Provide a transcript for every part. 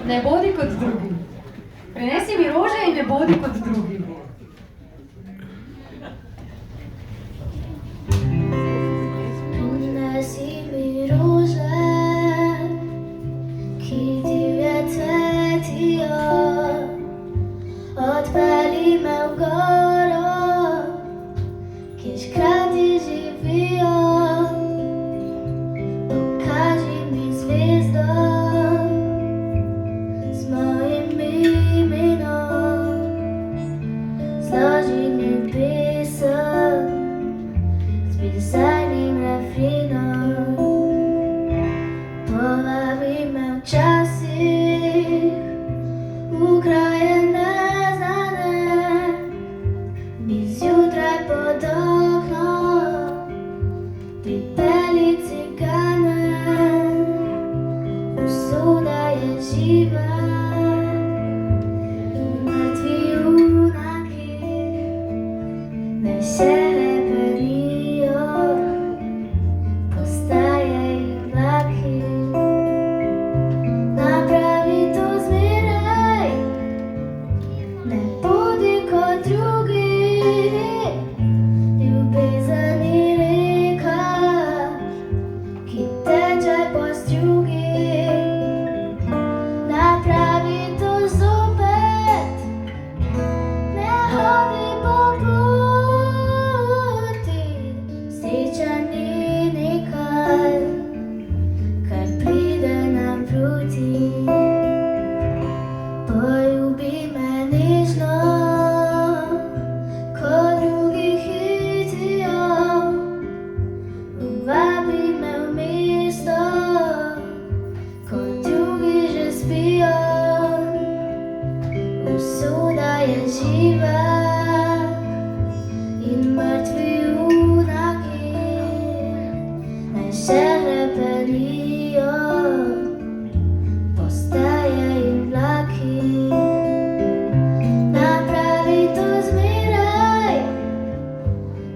Ne bodi kot drugi. Prinesi mi rože in ne bodi kot drugi. Prinesi mi rože, ki divje cvetijo, odpelji me v goro, kjer škrati živijo. Pokaži mi zvezdo z mojim imenom, zloži mi pesem z bizarnim refrenom. Povabi me včasih v kraje neznane, mi zjutraj pod oknom pripelji cigane. Usoda je živa in mrtvi junaki naj se reperijo, postaje in vlaki. Napravi to zmeraj, ne bodi kot drugi. Ljubezen je reka, ki teče po strugi. Napravi to zopet, ne hodi po poti. Sreča ni nekaj, kar pride naproti. Poljubi me nežno, ko drugi hitijo. Vabi me v mesto, ko drugi že spijo. Usoda je živa in mrtvi junaki naj se reperijo, postaje in vlaki. Napravi to zmeraj,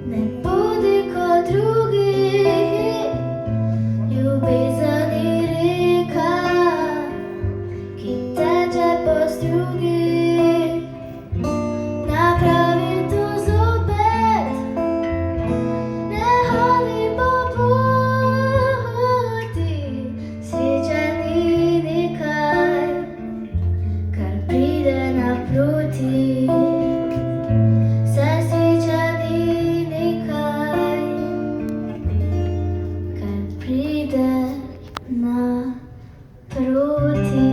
ne bodi kot drugi. Ljubezen je reka, ki teče po strugi. Napravi to zopet, ne hodi po poti. Sreča ni nekaj, kar pride naproti. Saj sreča ni nekaj, kar pride naproti.